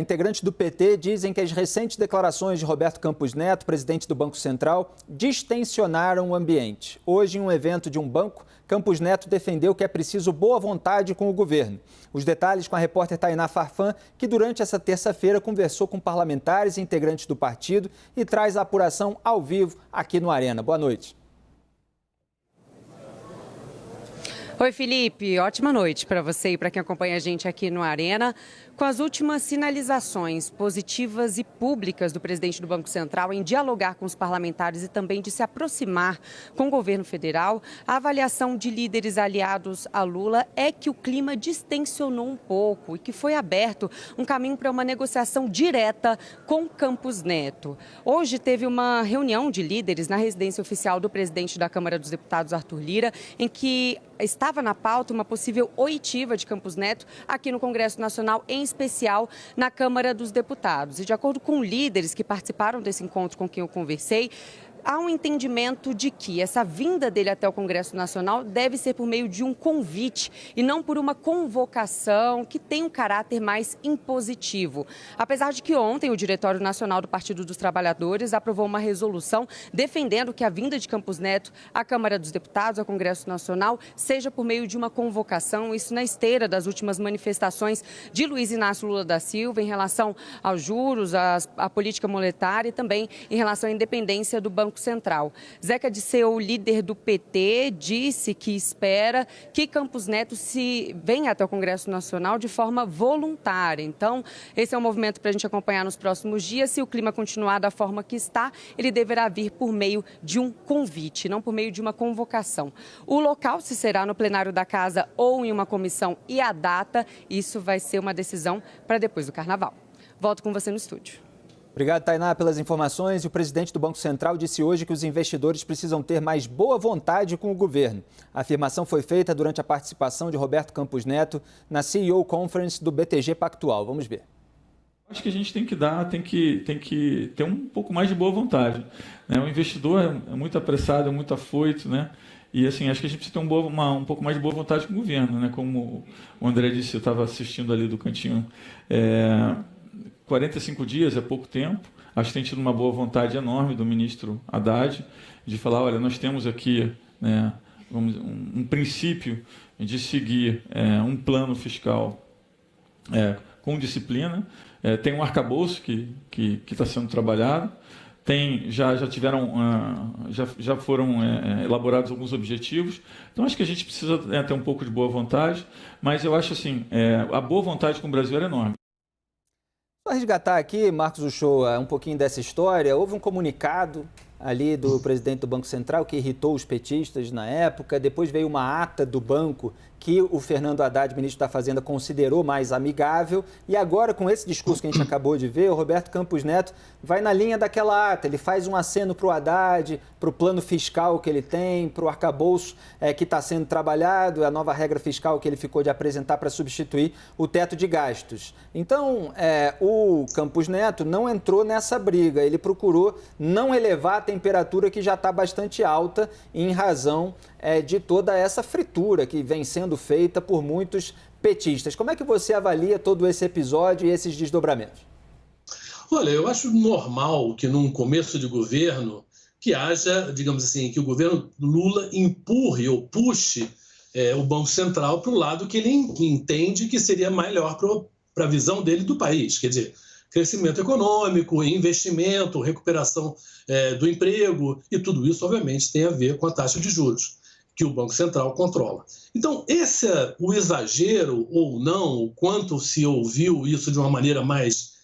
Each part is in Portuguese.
Integrantes do PT dizem que as recentes declarações de Roberto Campos Neto, presidente do Banco Central, distensionaram o ambiente. Hoje, em um evento de um banco, Campos Neto defendeu que é preciso boa vontade com o governo. Os detalhes com a repórter Tainá Farfan, que durante essa terça-feira conversou com parlamentares e integrantes do partido e traz a apuração ao vivo aqui no Arena. Boa noite. Oi, Felipe. Ótima noite para você e para quem acompanha a gente aqui no Arena. Com as últimas sinalizações positivas e públicas do presidente do Banco Central em dialogar com os parlamentares e também de se aproximar com o governo federal, a avaliação de líderes aliados a Lula é que o clima distensionou um pouco e que foi aberto um caminho para uma negociação direta com Campos Neto. Hoje teve uma reunião de líderes na residência oficial do presidente da Câmara dos Deputados, Arthur Lira, em que estava na pauta uma possível oitiva de Campos Neto aqui no Congresso Nacional, em especial na Câmara dos Deputados. E de acordo com líderes que participaram desse encontro com quem eu conversei, há um entendimento de que essa vinda dele até o Congresso Nacional deve ser por meio de um convite e não por uma convocação que tem um caráter mais impositivo. Apesar de que ontem o Diretório Nacional do Partido dos Trabalhadores aprovou uma resolução defendendo que a vinda de Campos Neto à Câmara dos Deputados, ao Congresso Nacional, seja por meio de uma convocação, isso na esteira das últimas manifestações de Luiz Inácio Lula da Silva em relação aos juros, à política monetária e também em relação à independência do Banco Central. Zeca Disseu, líder do PT, disse que espera que Campos Neto venha até o Congresso Nacional de forma voluntária. Então, esse é um movimento para a gente acompanhar nos próximos dias. Se o clima continuar da forma que está, ele deverá vir por meio de um convite, não por meio de uma convocação. O local, se será no plenário da Casa ou em uma comissão, e a data, isso vai ser uma decisão para depois do Carnaval. Volto com você no estúdio. Obrigado, Tainá, pelas informações. O presidente do Banco Central disse hoje que os investidores precisam ter mais boa vontade com o governo. A afirmação foi feita durante a participação de Roberto Campos Neto na CEO Conference do BTG Pactual. Vamos ver. Acho que a gente tem que ter um pouco mais de boa vontade, né? O investidor é muito apressado, é muito afoito, né? E assim, acho que a gente precisa ter um pouco mais de boa vontade com o governo, né? Como o André disse, eu estava assistindo ali do cantinho. 45 dias é pouco tempo. Acho que tem tido uma boa vontade enorme do ministro Haddad de falar, olha, nós temos aqui, né, um princípio de seguir um plano fiscal com disciplina. Tem um arcabouço que está sendo trabalhado. Já foram elaborados alguns objetivos. Então, acho que a gente precisa ter um pouco de boa vontade, mas eu acho assim, a boa vontade com o Brasil era enorme. Só resgatar aqui, Marcos Uchoa, um pouquinho dessa história. Houve um comunicado ali do presidente do Banco Central que irritou os petistas na época. Depois veio uma ata do banco que o Fernando Haddad, ministro da Fazenda, considerou mais amigável. E agora, com esse discurso que a gente acabou de ver, o Roberto Campos Neto vai na linha daquela ata. Ele faz um aceno para o Haddad, para o plano fiscal que ele tem, para o arcabouço que está sendo trabalhado, a nova regra fiscal que ele ficou de apresentar para substituir o teto de gastos. Então, o Campos Neto não entrou nessa briga. Ele procurou não elevar a temperatura que já está bastante alta em razão de toda essa fritura que vem sendo feita por muitos petistas. Como é que você avalia todo esse episódio e esses desdobramentos? Olha, eu acho normal que num começo de governo que haja, digamos assim, que o governo Lula empurre ou puxe o Banco Central para o lado que ele entende que seria melhor para a visão dele do país. Quer dizer, crescimento econômico, investimento, recuperação do emprego, e tudo isso, obviamente, tem a ver com a taxa de juros que o Banco Central controla. Então, esse é o exagero ou não, o quanto se ouviu isso de uma maneira mais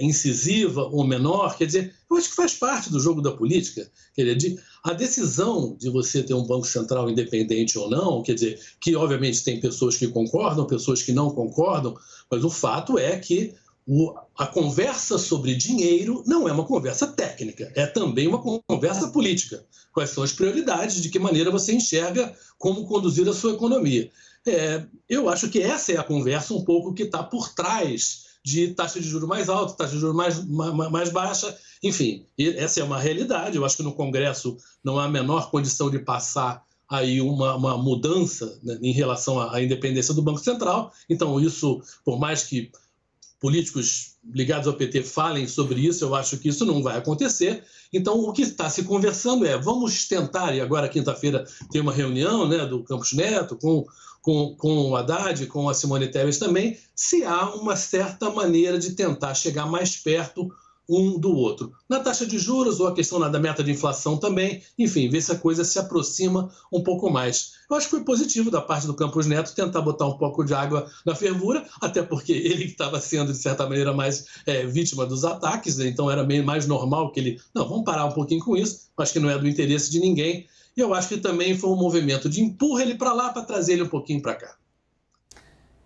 incisiva ou menor, quer dizer, eu acho que faz parte do jogo da política. Quer dizer, a decisão de você ter um Banco Central independente ou não, quer dizer, que obviamente tem pessoas que concordam, pessoas que não concordam, mas o fato é que a conversa sobre dinheiro não é uma conversa técnica, é também uma conversa política. Quais são as prioridades, de que maneira você enxerga como conduzir a sua economia. Eu acho que essa é a conversa um pouco que está por trás de taxa de juros mais alta, taxa de juros mais baixa, enfim, essa é uma realidade. Eu acho que no Congresso não há a menor condição de passar aí uma mudança, né, em relação à independência do Banco Central. Então, isso, por mais que políticos ligados ao PT falem sobre isso, eu acho que isso não vai acontecer. Então, o que está se conversando é, vamos tentar, e agora quinta-feira tem uma reunião, né, do Campos Neto com o Haddad, com a Simone Tebet também, se há uma certa maneira de tentar chegar mais perto um do outro. Na taxa de juros ou a questão da meta de inflação também, enfim, ver se a coisa se aproxima um pouco mais. Eu acho que foi positivo da parte do Campos Neto tentar botar um pouco de água na fervura, até porque ele estava sendo, de certa maneira, mais vítima dos ataques, né? Então era meio mais normal que ele... Não, vamos parar um pouquinho com isso, acho que não é do interesse de ninguém. E eu acho que também foi um movimento de empurra ele para lá para trazer ele um pouquinho para cá.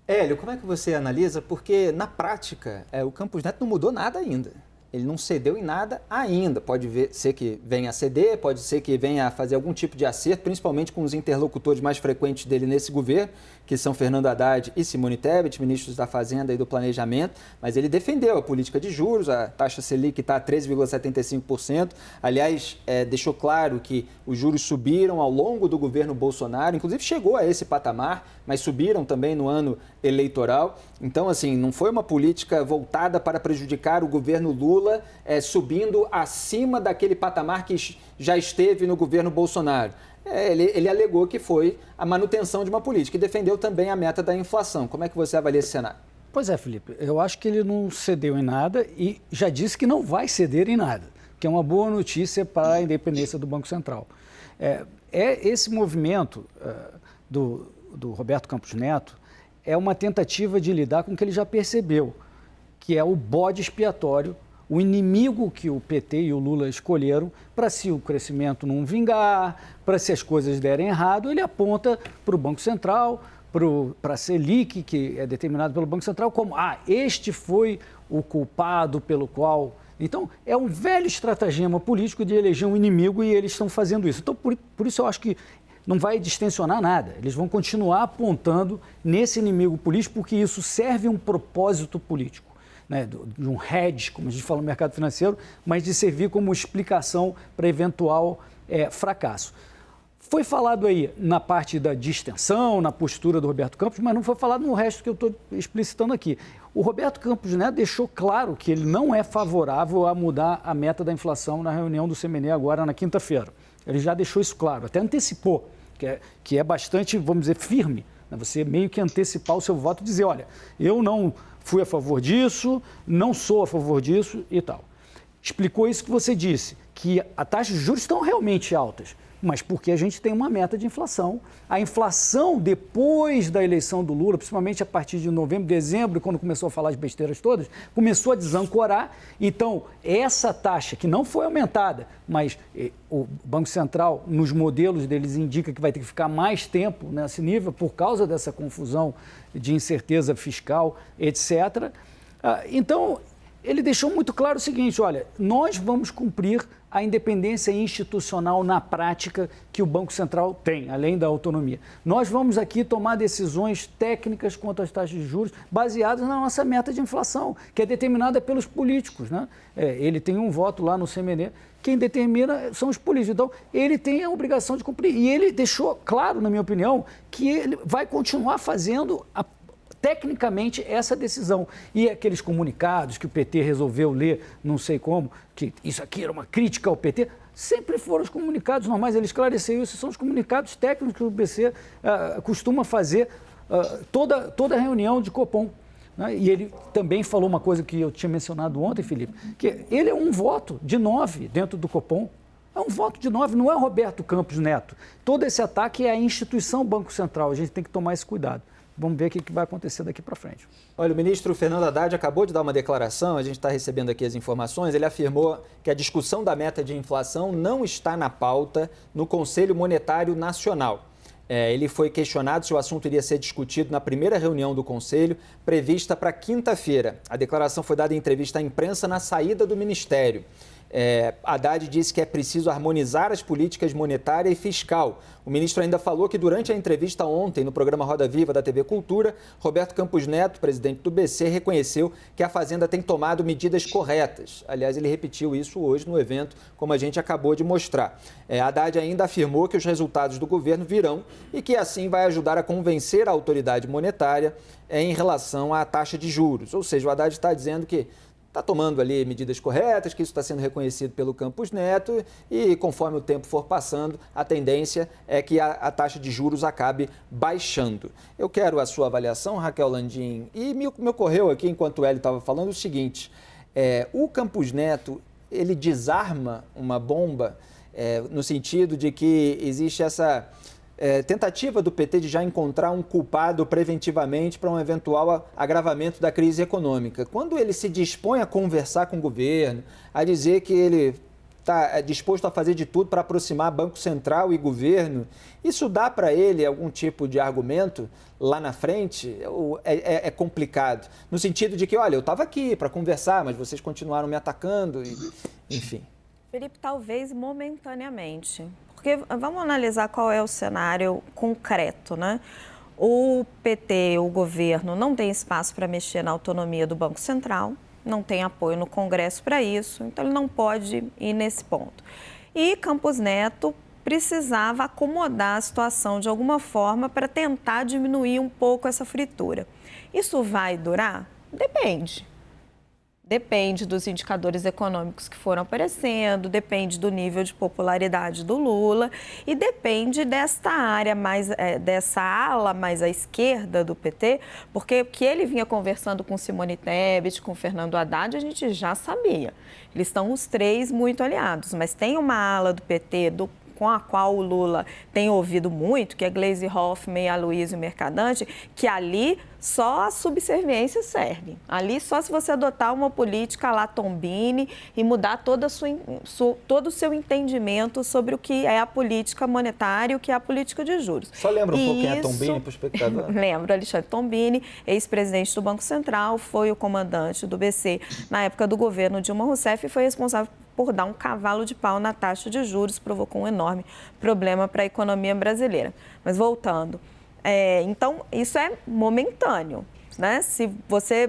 Hélio, como é que você analisa? Porque, na prática, o Campos Neto não mudou nada ainda. Ele não cedeu em nada ainda. Pode ser que venha a ceder, pode ser que venha a fazer algum tipo de acerto, principalmente com os interlocutores mais frequentes dele nesse governo, que são Fernando Haddad e Simone Tebet, ministros da Fazenda e do Planejamento, mas ele defendeu a política de juros, a taxa Selic está a 13,75%. Aliás, deixou claro que os juros subiram ao longo do governo Bolsonaro, inclusive chegou a esse patamar, mas subiram também no ano eleitoral. Então, assim, não foi uma política voltada para prejudicar o governo Lula, subindo acima daquele patamar que já esteve no governo Bolsonaro. Ele alegou que foi a manutenção de uma política e defendeu também a meta da inflação. Como é que você avalia esse cenário? Pois é, Felipe, eu acho que ele não cedeu em nada e já disse que não vai ceder em nada, que é uma boa notícia para a independência do Banco Central. Esse movimento do Roberto Campos Neto é uma tentativa de lidar com o que ele já percebeu, que é o bode expiatório, o inimigo que o PT e o Lula escolheram para, se o crescimento não vingar, para se as coisas derem errado, ele aponta para o Banco Central, para a Selic, que é determinado pelo Banco Central, como, este foi o culpado pelo qual... Então, é um velho estratagema político de eleger um inimigo e eles estão fazendo isso. Então, por isso eu acho que não vai distensionar nada. Eles vão continuar apontando nesse inimigo político porque isso serve um propósito político. Né, de um hedge, como a gente fala no mercado financeiro, mas de servir como explicação para eventual fracasso. Foi falado aí na parte da distensão, na postura do Roberto Campos, mas não foi falado no resto que eu estou explicitando aqui. O Roberto Campos, né, deixou claro que ele não é favorável a mudar a meta da inflação na reunião do CMNE agora na quinta-feira. Ele já deixou isso claro, até antecipou, que é bastante, vamos dizer, firme. Né, você meio que antecipar o seu voto e dizer, olha, eu não fui a favor disso, não sou a favor disso e tal. Explicou isso que você disse, que a taxa de juros estão realmente altas, mas porque a gente tem uma meta de inflação. A inflação, depois da eleição do Lula, principalmente a partir de novembro, dezembro, quando começou a falar as besteiras todas, começou a desancorar. Então, essa taxa, que não foi aumentada, mas o Banco Central, nos modelos deles, indica que vai ter que ficar mais tempo nesse nível por causa dessa confusão de incerteza fiscal, etc. Então, ele deixou muito claro o seguinte, olha, nós vamos cumprir a independência institucional na prática que o Banco Central tem, além da autonomia. Nós vamos aqui tomar decisões técnicas quanto às taxas de juros baseadas na nossa meta de inflação, que é determinada pelos políticos, né? Ele tem um voto lá no CMNE, quem determina são os políticos. Então, ele tem a obrigação de cumprir. E ele deixou claro, na minha opinião, que ele vai continuar fazendo tecnicamente essa decisão. E aqueles comunicados que o PT resolveu ler, não sei como, que isso aqui era uma crítica ao PT, sempre foram os comunicados normais, ele esclareceu isso, são os comunicados técnicos que o BC costuma fazer toda reunião de Copom. Né? E ele também falou uma coisa que eu tinha mencionado ontem, Felipe, que ele é um voto de 9 dentro do Copom. É um voto de 9, não é o Roberto Campos Neto. Todo esse ataque é a instituição Banco Central, a gente tem que tomar esse cuidado. Vamos ver o que vai acontecer daqui para frente. Olha, o ministro Fernando Haddad acabou de dar uma declaração, a gente está recebendo aqui as informações, ele afirmou que a discussão da meta de inflação não está na pauta no Conselho Monetário Nacional. Ele foi questionado se o assunto iria ser discutido na primeira reunião do Conselho, prevista para quinta-feira. A declaração foi dada em entrevista à imprensa na saída do Ministério. Haddad disse que é preciso harmonizar as políticas monetária e fiscal. O ministro ainda falou que durante a entrevista ontem no programa Roda Viva da TV Cultura, Roberto Campos Neto, presidente do BC, reconheceu que a Fazenda tem tomado medidas corretas. Aliás, ele repetiu isso hoje no evento, como a gente acabou de mostrar. Haddad ainda afirmou que os resultados do governo virão e que assim vai ajudar a convencer a autoridade monetária em relação à taxa de juros. Ou seja, o Haddad está dizendo que está tomando ali medidas corretas, que isso está sendo reconhecido pelo Campos Neto e, conforme o tempo for passando, a tendência é que a taxa de juros acabe baixando. Eu quero a sua avaliação, Raquel Landim, e me ocorreu aqui, enquanto o Hélio estava falando, o seguinte, o Campos Neto, ele desarma uma bomba no sentido de que existe essa tentativa do PT de já encontrar um culpado preventivamente para um eventual agravamento da crise econômica. Quando ele se dispõe a conversar com o governo, a dizer que ele está disposto a fazer de tudo para aproximar Banco Central e governo, isso dá para ele algum tipo de argumento lá na frente? Ou é complicado? No sentido de que, olha, eu estava aqui para conversar, mas vocês continuaram me atacando, enfim. Felipe, talvez momentaneamente. Porque vamos analisar qual é o cenário concreto, né? O PT, o governo, não tem espaço para mexer na autonomia do Banco Central, não tem apoio no Congresso para isso, então ele não pode ir nesse ponto. E Campos Neto precisava acomodar a situação de alguma forma para tentar diminuir um pouco essa fritura. Isso vai durar? Depende. Depende dos indicadores econômicos que foram aparecendo, depende do nível de popularidade do Lula e depende desta área dessa ala mais à esquerda do PT, porque o que ele vinha conversando com Simone Tebet, com Fernando Haddad, a gente já sabia. Eles estão os três muito aliados, mas tem uma ala do PT com a qual o Lula tem ouvido muito, que é Gleisi Hoffmann e Aloysio Mercadante, que ali só a subserviência serve. Ali só se você adotar uma política lá Tombini e mudar todo o seu entendimento sobre o que é a política monetária e o que é a política de juros. Só lembra um pouco quem é Tombini para o espectador? Lembro, Alexandre Tombini, ex-presidente do Banco Central, foi o comandante do BC na época do governo Dilma Rousseff e foi responsável por dar um cavalo de pau na taxa de juros, provocou um enorme problema para a economia brasileira. Mas voltando, então isso é momentâneo, né? Se você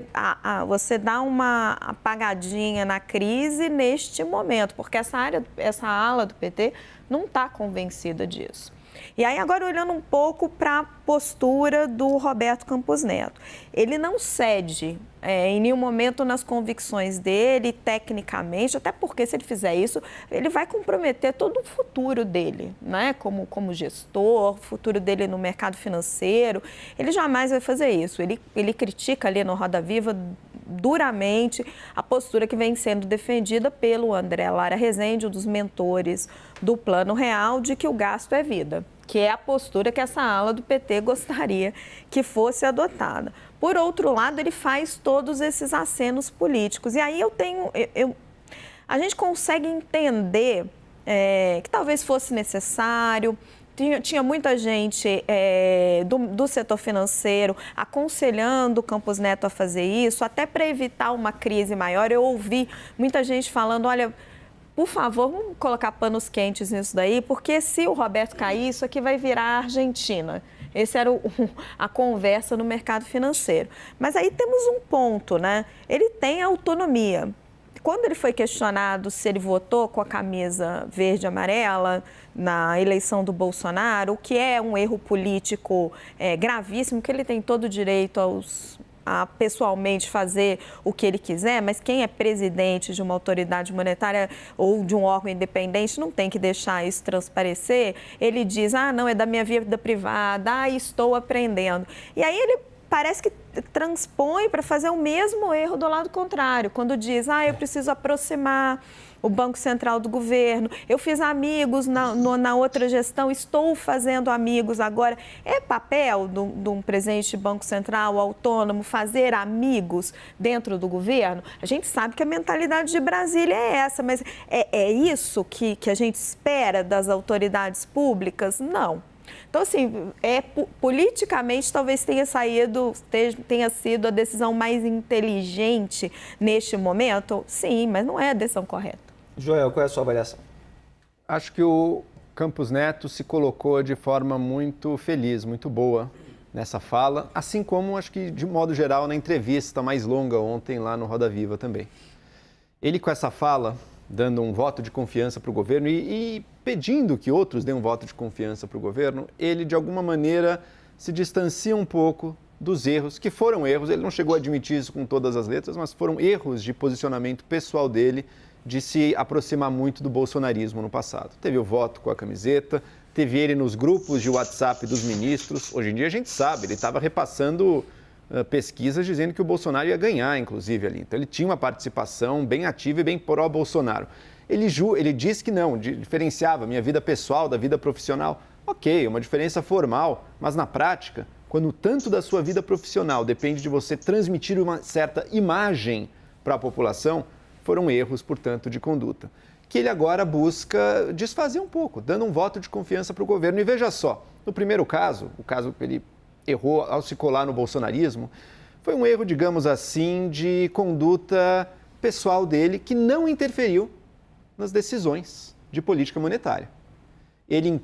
dá uma apagadinha na crise neste momento, porque essa ala do PT não está convencida disso. E aí, agora, olhando um pouco para a postura do Roberto Campos Neto. Ele não cede em nenhum momento nas convicções dele, tecnicamente, até porque, se ele fizer isso, ele vai comprometer todo o futuro dele, né? Como gestor, o futuro dele no mercado financeiro. Ele jamais vai fazer isso. Ele critica ali no Roda Viva duramente a postura que vem sendo defendida pelo André Lara Rezende, um dos mentores do Plano Real, de que o gasto é vida, que é a postura que essa ala do PT gostaria que fosse adotada. Por outro lado, ele faz todos esses acenos políticos. E aí a gente consegue entender que talvez fosse necessário. Tinha muita gente do setor financeiro aconselhando o Campos Neto a fazer isso, até para evitar uma crise maior. Eu ouvi muita gente falando, olha, por favor, vamos colocar panos quentes nisso daí, porque se o Roberto cair, isso aqui vai virar a Argentina. Essa era a conversa no mercado financeiro. Mas aí temos um ponto, né? Ele tem autonomia. Quando ele foi questionado se ele votou com a camisa verde e amarela na eleição do Bolsonaro, o que é um erro político gravíssimo, que ele tem todo o direito a pessoalmente fazer o que ele quiser, mas quem é presidente de uma autoridade monetária ou de um órgão independente não tem que deixar isso transparecer. Ele diz, não, é da minha vida privada, estou aprendendo. E aí ele parece que transpõe para fazer o mesmo erro do lado contrário, quando diz, eu preciso aproximar o Banco Central do governo, eu fiz amigos na outra gestão, estou fazendo amigos agora. É papel de um presidente de Banco Central autônomo fazer amigos dentro do governo? A gente sabe que a mentalidade de Brasília é essa, mas é isso que a gente espera das autoridades públicas? Não. Então, assim, politicamente talvez tenha sido a decisão mais inteligente neste momento? Sim, mas não é a decisão correta. Joel, qual é a sua avaliação? Acho que o Campos Neto se colocou de forma muito feliz, muito boa nessa fala, assim como acho que de modo geral na entrevista mais longa ontem lá no Roda Viva também. Ele com essa fala, dando um voto de confiança para o governo e pedindo que outros dêem um voto de confiança para o governo, ele de alguma maneira se distancia um pouco dos erros, que foram erros, ele não chegou a admitir isso com todas as letras, mas foram erros de posicionamento pessoal dele, de se aproximar muito do bolsonarismo no passado. Teve o voto com a camiseta, teve ele nos grupos de WhatsApp dos ministros. Hoje em dia a gente sabe, ele estava repassando pesquisas dizendo que o Bolsonaro ia ganhar, inclusive, ali. Então ele tinha uma participação bem ativa e bem pró-Bolsonaro. Ele disse que não, diferenciava minha vida pessoal da vida profissional. Ok, uma diferença formal, mas na prática, quando tanto da sua vida profissional depende de você transmitir uma certa imagem para a população, foram erros, portanto, de conduta, que ele agora busca desfazer um pouco, dando um voto de confiança para o governo. E veja só, no primeiro caso, o caso que ele errou ao se colar no bolsonarismo, foi um erro, digamos assim, de conduta pessoal dele, que não interferiu nas decisões de política monetária. Ele,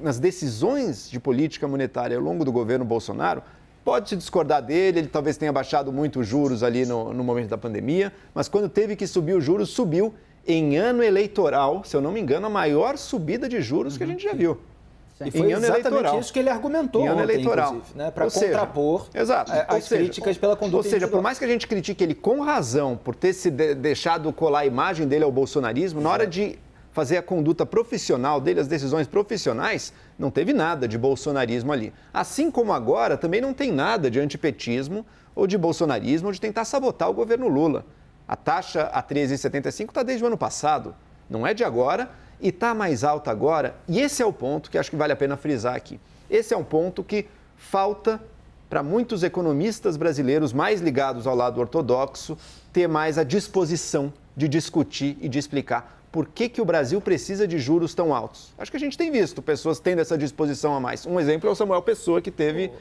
nas decisões de política monetária ao longo do governo Bolsonaro, pode-se discordar dele, ele talvez tenha baixado muito os juros ali no momento da pandemia, mas quando teve que subir os juros, subiu em ano eleitoral, se eu não me engano, a maior subida de juros que a gente já viu. E foi exatamente isso que ele argumentou em ano ontem, eleitoral, né, para contrapor as críticas pela conduta individual. Ou seja, por mais que a gente critique ele com razão por ter se deixado colar a imagem dele ao bolsonarismo, na hora de fazer a conduta profissional dele, as decisões profissionais, não teve nada de bolsonarismo ali. Assim como agora, também não tem nada de antipetismo ou de bolsonarismo ou de tentar sabotar o governo Lula. A taxa a 13,75 está desde o ano passado, não é de agora e está mais alta agora. E esse é o ponto que acho que vale a pena frisar aqui. Esse é um ponto que falta para muitos economistas brasileiros mais ligados ao lado ortodoxo ter mais a disposição de discutir e de explicar por que o Brasil precisa de juros tão altos. Acho que a gente tem visto pessoas tendo essa disposição a mais. Um exemplo é o Samuel Pessoa, que teve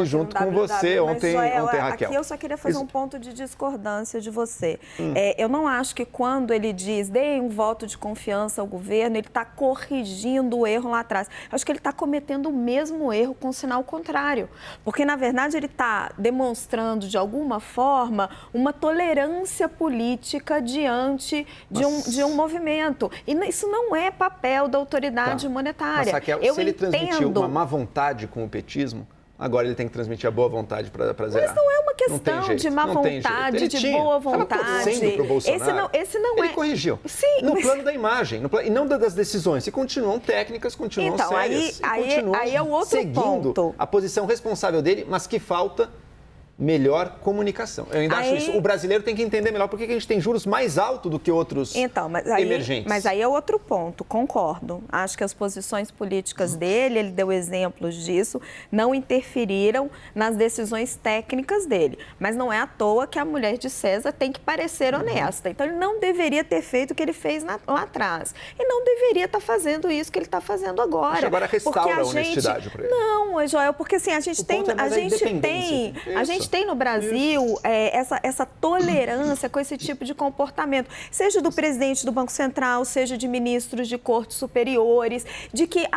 junto com você ontem, Raquel. Aqui eu só queria fazer um ponto de discordância de você. Eu não acho que quando ele diz, dê um voto de confiança ao governo, ele está corrigindo o erro lá atrás. Eu acho que ele está cometendo o mesmo erro com sinal contrário. Porque, na verdade, ele está demonstrando, de alguma forma, uma tolerância política diante de um movimento. E isso não é papel da autoridade monetária. Mas, Raquel, se ele transmitiu uma má vontade com o petismo, agora ele tem que transmitir a boa vontade para zerar. Mas não é uma questão de má vontade, de boa vontade. Esse não ele corrigiu. Sim, no plano da imagem, e não das decisões. E continuam técnicas, continuam sérias. Aí é o outro seguindo ponto. A posição responsável dele, mas que falta melhor comunicação. Eu ainda acho isso. O brasileiro tem que entender melhor por que a gente tem juros mais altos do que outros emergentes. Mas aí é outro ponto, concordo. Acho que as posições políticas dele, ele deu exemplos disso, não interferiram nas decisões técnicas dele. Mas não é à toa que a mulher de César tem que parecer honesta. Então, ele não deveria ter feito o que ele fez lá atrás. E não deveria estar fazendo isso que ele está fazendo agora. Mas agora restaura a honestidade para ele. Não, Joel, porque assim, a gente tem no Brasil essa tolerância com esse tipo de comportamento, seja do presidente do Banco Central, seja de ministros de cortes superiores, de que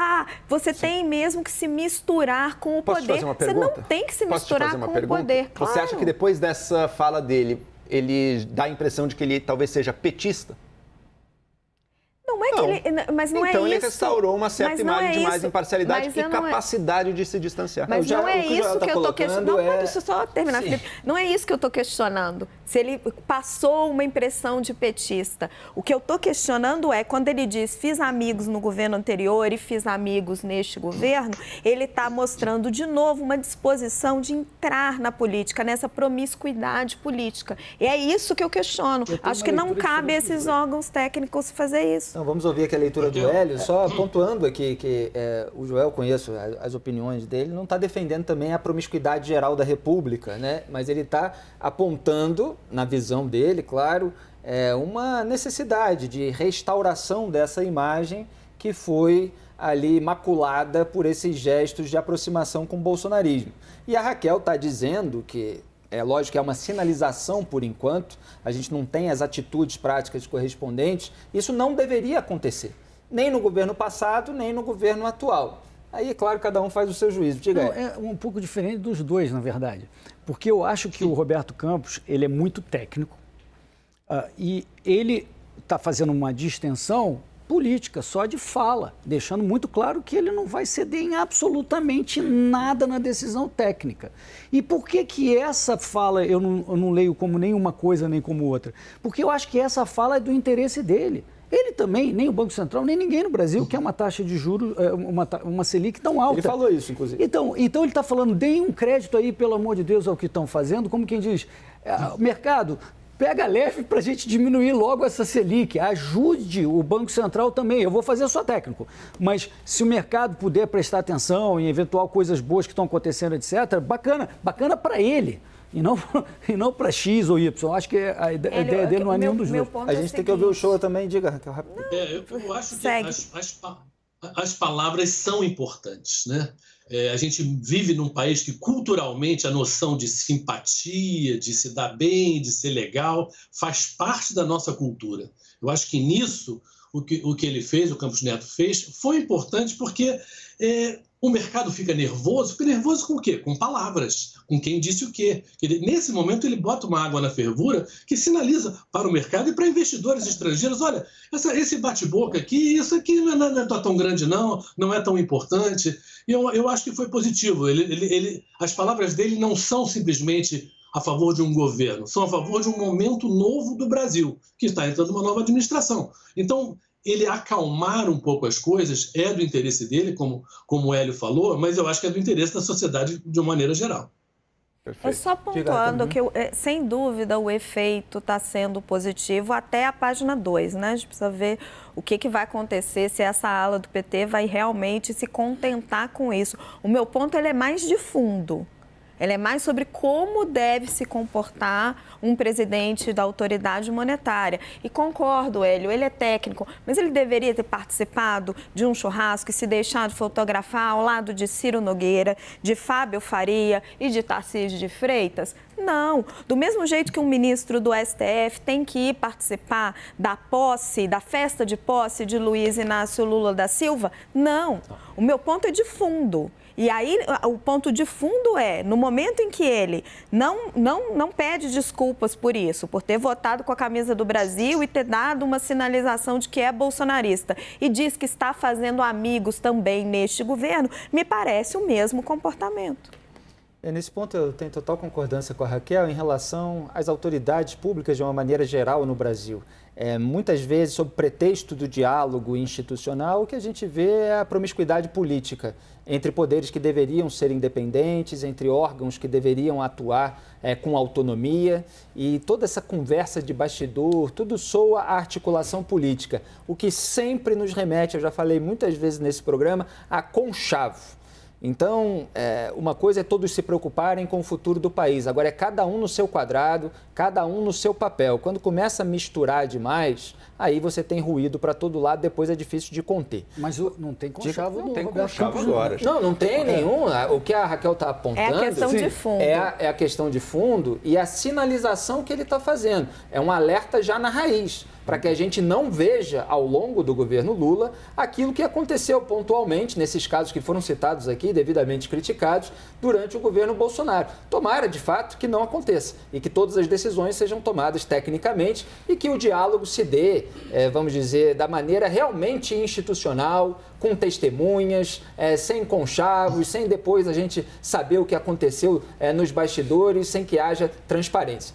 você tem mesmo que se misturar com o poder. Você não tem que se misturar com o poder. Claro. Você acha que depois dessa fala dele, ele dá a impressão de que ele talvez seja petista? Não é que ele... Mas não então é ele isso. restaurou uma certa imagem de mais imparcialidade e capacidade de se distanciar. Mas não é isso que eu estou questionando. Não, deixa eu só terminar, Felipe. Não é isso que eu estou questionando. Se ele passou uma impressão de petista. O que eu estou questionando é, quando ele diz fiz amigos no governo anterior e fiz amigos neste governo, ele está mostrando de novo uma disposição de entrar na política, nessa promiscuidade política. E é isso que eu questiono. Acho que não cabe a esses órgãos técnicos fazer isso. Então, vamos ouvir aqui a leitura do Hélio, só pontuando aqui que o Joel, conheço as opiniões dele, não está defendendo também a promiscuidade geral da República, né? Mas ele está apontando, na visão dele, claro, uma necessidade de restauração dessa imagem que foi ali maculada por esses gestos de aproximação com o bolsonarismo. E a Raquel está dizendo que É lógico que é uma sinalização por enquanto, a gente não tem as atitudes práticas correspondentes, isso não deveria acontecer, nem no governo passado, nem no governo atual. Aí, é claro, cada um faz o seu juízo. Diga aí. É um pouco diferente dos dois, na verdade, porque eu acho que o Roberto Campos, ele é muito técnico e ele está fazendo uma distensão política, só de fala, deixando muito claro que ele não vai ceder em absolutamente nada na decisão técnica. E por que essa fala eu não leio como nenhuma coisa nem como outra? Porque eu acho que essa fala é do interesse dele. Ele também, nem o Banco Central, nem ninguém no Brasil quer uma taxa de juros, uma Selic tão alta. Ele falou isso, inclusive. Então ele está falando, deem um crédito aí, pelo amor de Deus, ao que estão fazendo, como quem diz, mercado, pega leve para a gente diminuir logo essa Selic, ajude o Banco Central também, eu vou fazer só técnico, mas se o mercado puder prestar atenção em eventual coisas boas que estão acontecendo, etc., bacana para ele. E não para X ou Y. Acho que a ideia dele não é nenhum dos dois. A gente tem que ouvir o show também, diga, Raquel, rápido. Eu acho que as palavras são importantes, né? A gente vive num país que culturalmente a noção de simpatia, de se dar bem, de ser legal, faz parte da nossa cultura. Eu acho que nisso, o que ele fez, o Campos Neto fez, foi importante porque o mercado fica nervoso com o quê? Com palavras, com quem disse o quê. Nesse momento ele bota uma água na fervura que sinaliza para o mercado e para investidores estrangeiros, olha, esse bate-boca aqui, isso aqui não é tão grande não é tão importante. E eu acho que foi positivo. As palavras dele não são simplesmente a favor de um governo, são a favor de um momento novo do Brasil, que está entrando uma nova administração. Então, ele acalmar um pouco as coisas é do interesse dele, como o Hélio falou, mas eu acho que é do interesse da sociedade de uma maneira geral. É só pontuando que, sem dúvida, o efeito está sendo positivo até a página 2, né? A gente precisa ver o que vai acontecer, se essa ala do PT vai realmente se contentar com isso. O meu ponto ele é mais de fundo. Ela é mais sobre como deve se comportar um presidente da autoridade monetária. E concordo, Hélio, ele é técnico, mas ele deveria ter participado de um churrasco e se deixado fotografar ao lado de Ciro Nogueira, de Fábio Faria e de Tarcísio de Freitas? Não. Do mesmo jeito que um ministro do STF tem que ir participar da festa de posse de Luiz Inácio Lula da Silva? Não. O meu ponto é de fundo. E aí, o ponto de fundo é, no momento em que ele não pede desculpas por isso, por ter votado com a camisa do Brasil e ter dado uma sinalização de que é bolsonarista, e diz que está fazendo amigos também neste governo, me parece o mesmo comportamento. Nesse ponto eu tenho total concordância com a Raquel em relação às autoridades públicas de uma maneira geral no Brasil. Muitas vezes, sob pretexto do diálogo institucional, o que a gente vê é a promiscuidade política entre poderes que deveriam ser independentes, entre órgãos que deveriam atuar com autonomia, e toda essa conversa de bastidor, tudo soa a articulação política, o que sempre nos remete, eu já falei muitas vezes nesse programa, a conchavo. Então, uma coisa é todos se preocuparem com o futuro do país, agora é cada um no seu quadrado, cada um no seu papel. Quando começa a misturar demais, aí você tem ruído para todo lado, depois é difícil de conter. Mas não tem conchavo, não tem conchavo agora. Não tem nenhum. O que a Raquel está apontando é a questão de fundo. É a questão de fundo e a sinalização que ele está fazendo. É um alerta já na raiz, para que a gente não veja ao longo do governo Lula aquilo que aconteceu pontualmente, nesses casos que foram citados aqui, devidamente criticados, durante o governo Bolsonaro. Tomara, de fato, que não aconteça e que todas as decisões sejam tomadas tecnicamente e que o diálogo se dê, vamos dizer, da maneira realmente institucional, com testemunhas, sem conchavos, sem depois a gente saber o que aconteceu nos bastidores, sem que haja transparência.